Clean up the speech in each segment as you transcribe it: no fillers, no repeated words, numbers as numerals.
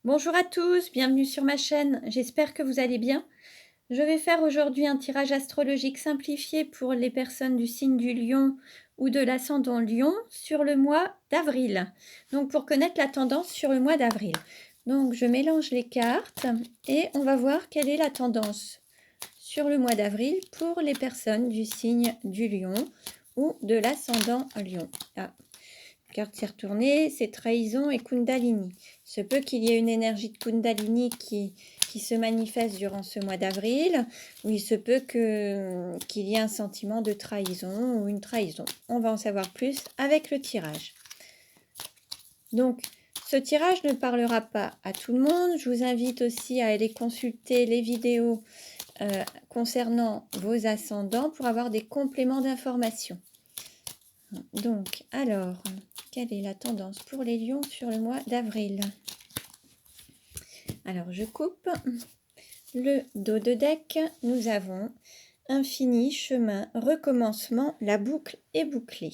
Bonjour à tous, bienvenue sur ma chaîne, j'espère que vous allez bien. Je vais faire aujourd'hui un tirage astrologique simplifié pour les personnes du signe du Lion ou de l'ascendant Lion sur le mois d'avril. Donc pour connaître la tendance sur le mois d'avril. Donc je mélange les cartes et on va voir quelle est la tendance sur le mois d'avril pour les personnes du signe du Lion ou de l'ascendant Lion. Ah, carte s'est retournée, c'est trahison et Kundalini. Il se peut qu'il y ait une énergie de Kundalini qui se manifeste durant ce mois d'avril, ou il se peut qu'il y ait un sentiment de trahison ou une trahison. On va en savoir plus avec le tirage. Donc, ce tirage ne parlera pas à tout le monde. Je vous invite aussi à aller consulter les vidéos concernant vos ascendants pour avoir des compléments d'information. Donc, alors, quelle est la tendance pour les lions sur le mois d'avril? Alors, je coupe le dos de deck. Nous avons infini, chemin, recommencement, la boucle est bouclée.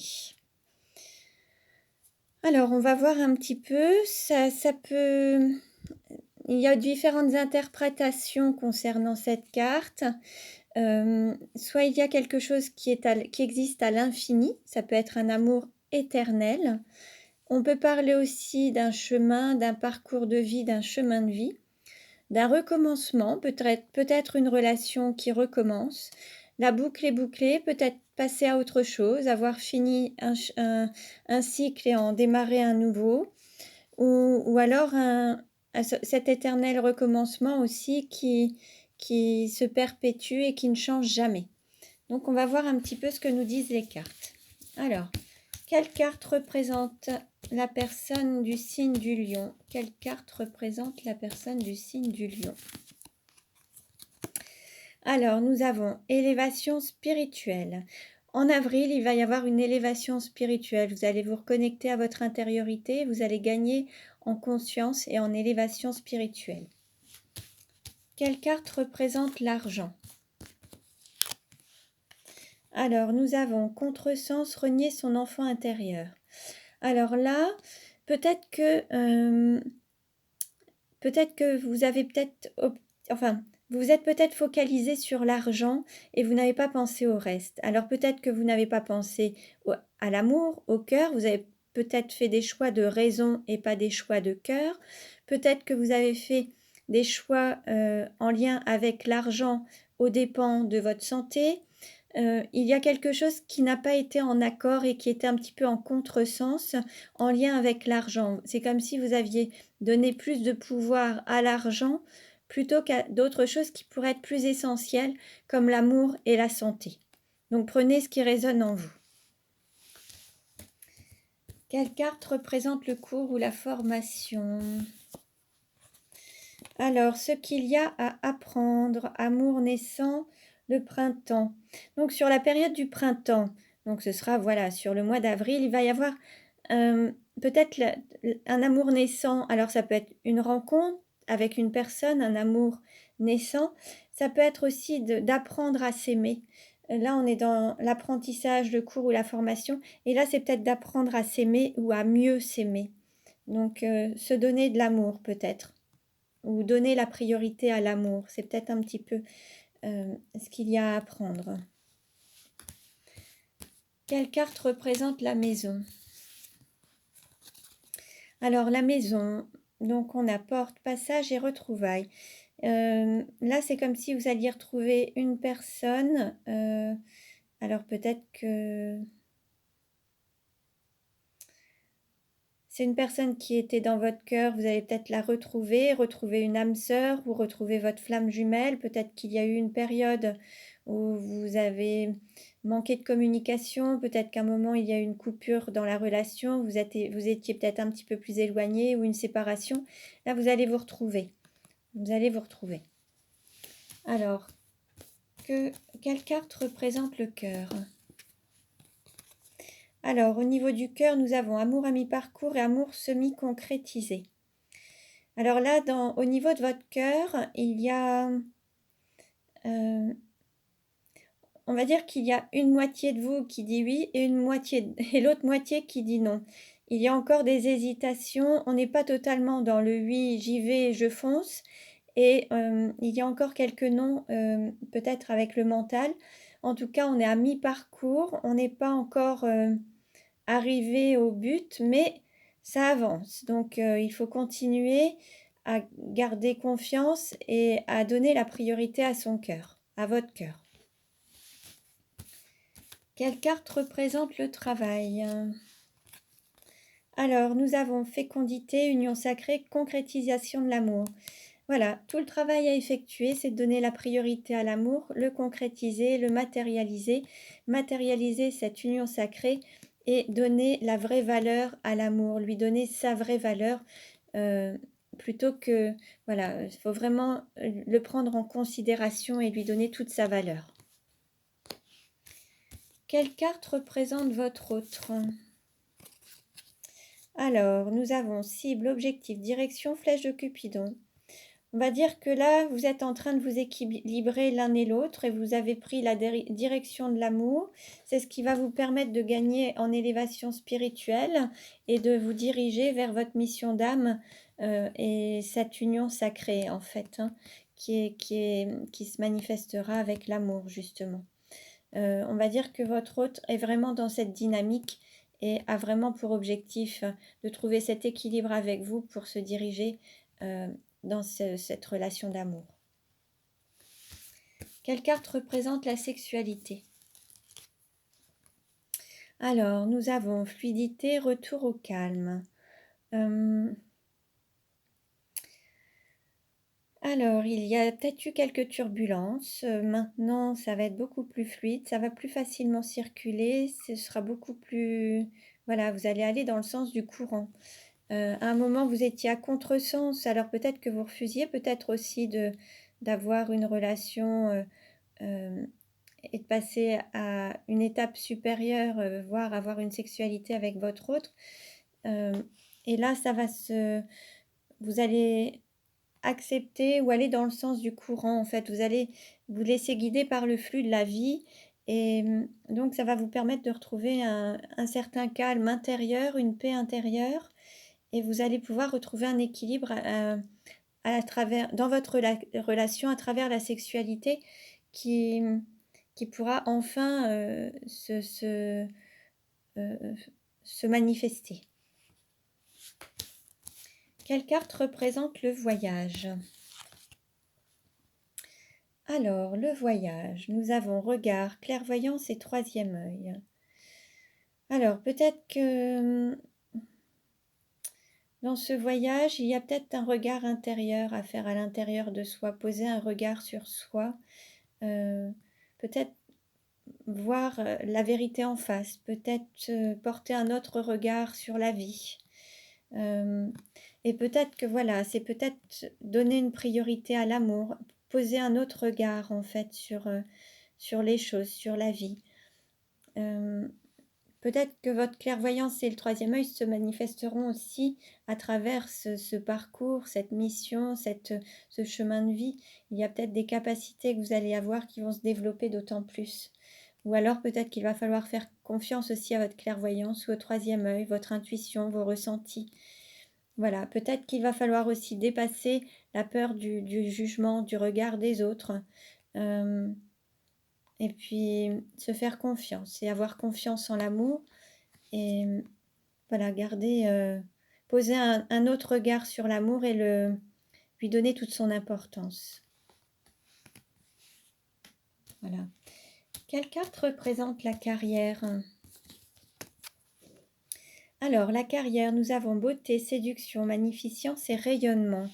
Alors, on va voir un petit peu. Ça peut... Il y a différentes interprétations concernant cette carte. Soit il y a quelque chose qui existe à l'infini, ça peut être un amour éternel. On peut parler aussi d'un chemin, d'un parcours de vie, d'un chemin de vie, d'un recommencement, peut-être une relation qui recommence. La boucle est bouclée, peut-être passer à autre chose, avoir fini un cycle et en démarrer un nouveau, ou alors cet éternel recommencement aussi qui se perpétue et qui ne change jamais. Donc on va voir un petit peu ce que nous disent les cartes. Alors, quelle carte représente la personne du signe du Lion? Quelle carte représente la personne du signe du Lion? Alors, nous avons élévation spirituelle. En avril, il va y avoir une élévation spirituelle. Vous allez vous reconnecter à votre intériorité. Vous allez gagner en conscience et en élévation spirituelle. Quelle carte représente l'argent? Alors, nous avons contresens, renier son enfant intérieur. Alors là, peut-être que vous avez vous vous êtes peut-être focalisé sur l'argent et vous n'avez pas pensé au reste. Alors peut-être que vous n'avez pas pensé à l'amour, au cœur. Vous avez peut-être fait des choix de raison et pas des choix de cœur. Peut-être que vous avez fait des choix en lien avec l'argent aux dépens de votre santé. Il y a quelque chose qui n'a pas été en accord et qui était un petit peu en contresens en lien avec l'argent. C'est comme si vous aviez donné plus de pouvoir à l'argent plutôt qu'à d'autres choses qui pourraient être plus essentielles comme l'amour et la santé. Donc prenez ce qui résonne en vous. Quelle carte représente le cours ou la formation? Alors, ce qu'il y a à apprendre, amour naissant, le printemps. Donc, sur la période du printemps, donc ce sera, voilà, sur le mois d'avril, il va y avoir peut-être un amour naissant. Alors, ça peut être une rencontre avec une personne, un amour naissant. Ça peut être aussi d'apprendre à s'aimer. Là, on est dans l'apprentissage, le cours ou la formation. Et là, c'est peut-être d'apprendre à s'aimer ou à mieux s'aimer. Donc, se donner de l'amour, peut-être. Ou donner la priorité à l'amour. C'est peut-être un petit peu ce qu'il y a à apprendre. Quelle carte représente la maison? Alors, la maison, donc on a porte, passage et retrouvailles. Là, c'est comme si vous alliez retrouver une personne. Alors, peut-être que c'est une personne qui était dans votre cœur, vous allez peut-être la retrouver une âme sœur, ou retrouver votre flamme jumelle. Peut-être qu'il y a eu une période où vous avez manqué de communication, peut-être qu'à un moment il y a eu une coupure dans la relation, vous étiez peut-être un petit peu plus éloigné ou une séparation. Là, vous allez vous retrouver. Vous allez vous retrouver. Alors, quelle carte représente le cœur? Alors, au niveau du cœur, nous avons amour à mi-parcours et amour semi-concrétisé. Alors là, au niveau de votre cœur, il y a... on va dire qu'il y a une moitié de vous qui dit oui et l'autre moitié qui dit non. Il y a encore des hésitations, on n'est pas totalement dans le oui, j'y vais, je fonce. Et il y a encore quelques non, peut-être avec le mental. En tout cas, on est à mi-parcours, on n'est pas encore arrivé au but, mais ça avance. Donc il faut continuer à garder confiance et à donner la priorité à son cœur, à votre cœur. Quelle carte représente le travail? Alors, nous avons fécondité, union sacrée, concrétisation de l'amour. Voilà, tout le travail à effectuer, c'est de donner la priorité à l'amour, le concrétiser, le matérialiser, matérialiser cette union sacrée et donner la vraie valeur à l'amour, lui donner sa vraie valeur, plutôt que, voilà, il faut vraiment le prendre en considération et lui donner toute sa valeur. Quelle carte représente votre autre? Alors, nous avons cible, objectif, direction, flèche de Cupidon. On va dire que là, vous êtes en train de vous équilibrer l'un et l'autre et vous avez pris la direction de l'amour. C'est ce qui va vous permettre de gagner en élévation spirituelle et de vous diriger vers votre mission d'âme et cette union sacrée, en fait, hein, qui se manifestera avec l'amour, justement. On va dire que votre hôte est vraiment dans cette dynamique et a vraiment pour objectif de trouver cet équilibre avec vous pour se diriger dans cette relation d'amour. Quelle carte représente la sexualité? Alors, nous avons fluidité, retour au calme. Alors, il y a peut-être eu quelques turbulences. Maintenant, ça va être beaucoup plus fluide, ça va plus facilement circuler, ce sera beaucoup plus... Voilà, vous allez aller dans le sens du courant. À un moment, vous étiez à contresens, alors peut-être que vous refusiez, peut-être aussi d'avoir une relation et de passer à une étape supérieure, voire avoir une sexualité avec votre autre. Et là, ça va vous allez accepter ou aller dans le sens du courant, en fait. Vous allez vous laisser guider par le flux de la vie. Et donc, ça va vous permettre de retrouver un certain calme intérieur, une paix intérieure. Et vous allez pouvoir retrouver un équilibre dans votre relation à travers la sexualité qui pourra enfin se manifester. Quelle carte représente le voyage? Alors, le voyage, nous avons regard, clairvoyance et troisième œil. Alors, peut-être que dans ce voyage, il y a peut-être un regard intérieur à faire à l'intérieur de soi, poser un regard sur soi, peut-être voir la vérité en face, peut-être porter un autre regard sur la vie. Et peut-être que voilà, c'est peut-être donner une priorité à l'amour, poser un autre regard en fait sur les choses, sur la vie. Peut-être que votre clairvoyance et le troisième œil se manifesteront aussi à travers ce parcours, cette mission, ce chemin de vie. Il y a peut-être des capacités que vous allez avoir qui vont se développer d'autant plus. Ou alors peut-être qu'il va falloir faire confiance aussi à votre clairvoyance ou au troisième œil, votre intuition, vos ressentis. Voilà, peut-être qu'il va falloir aussi dépasser la peur du jugement, du regard des autres. Et puis se faire confiance et avoir confiance en l'amour. Et voilà, poser un autre regard sur l'amour et lui donner toute son importance. Voilà. Quelle carte représente la carrière? Alors, la carrière, nous avons beauté, séduction, magnificence et rayonnement.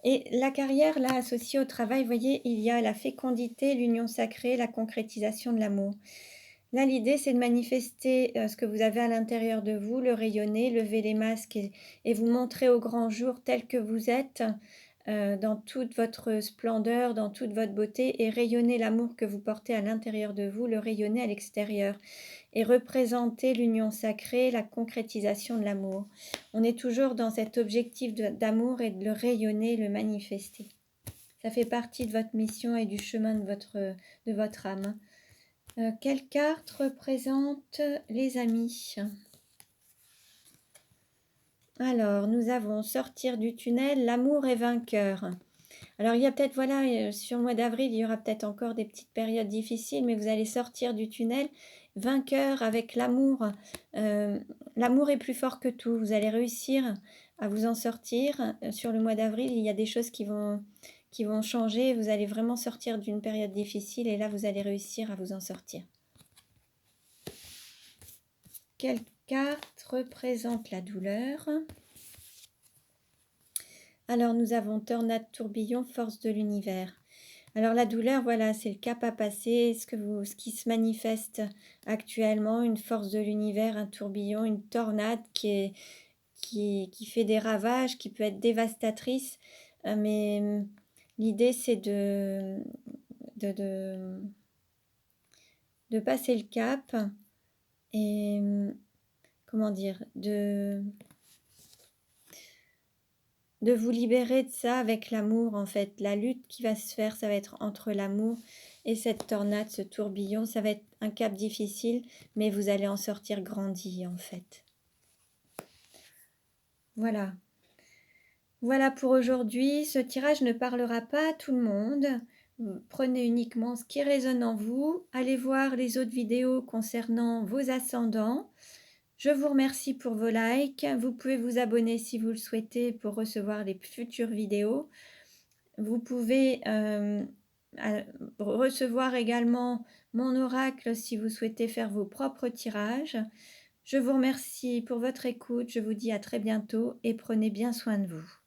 Et la carrière, là, associée au travail, vous voyez, il y a la fécondité, l'union sacrée, la concrétisation de l'amour. Là, l'idée, c'est de manifester ce que vous avez à l'intérieur de vous, le rayonner, lever les masques et vous montrer au grand jour tel que vous êtes, dans toute votre splendeur, dans toute votre beauté, et rayonner l'amour que vous portez à l'intérieur de vous, le rayonner à l'extérieur, et représenter l'union sacrée, la concrétisation de l'amour. On est toujours dans cet objectif d'amour et de le rayonner, le manifester. Ça fait partie de votre mission et du chemin de votre âme. Quelle carte représente les amis? Alors, nous avons sortir du tunnel, l'amour est vainqueur. Alors, il y a peut-être, voilà, sur le mois d'avril, il y aura peut-être encore des petites périodes difficiles, mais vous allez sortir du tunnel vainqueur avec l'amour. Euh, L'amour est plus fort que tout. Vous allez réussir à vous en sortir. Sur le mois d'avril, il y a des choses qui vont changer. Vous allez vraiment sortir d'une période difficile et là, vous allez réussir à vous en sortir. Quelle carte représente la douleur? Alors, nous avons tornade, tourbillon, force de l'univers. Alors, la douleur, voilà, c'est le cap à passer, ce qui se manifeste actuellement, une force de l'univers, un tourbillon, une tornade qui fait des ravages, qui peut être dévastatrice. Mais l'idée, c'est de, de passer le cap et, comment dire, de vous libérer de ça avec l'amour, en fait. La lutte qui va se faire, ça va être entre l'amour et cette tornade, ce tourbillon. Ça va être un cap difficile, mais vous allez en sortir grandi, en fait. Voilà. Voilà pour aujourd'hui. Ce tirage ne parlera pas à tout le monde. Prenez uniquement ce qui résonne en vous. Allez voir les autres vidéos concernant vos ascendants. Je vous remercie pour vos likes. Vous pouvez vous abonner si vous le souhaitez pour recevoir les futures vidéos. Vous pouvez recevoir également mon oracle si vous souhaitez faire vos propres tirages. Je vous remercie pour votre écoute. Je vous dis à très bientôt et prenez bien soin de vous.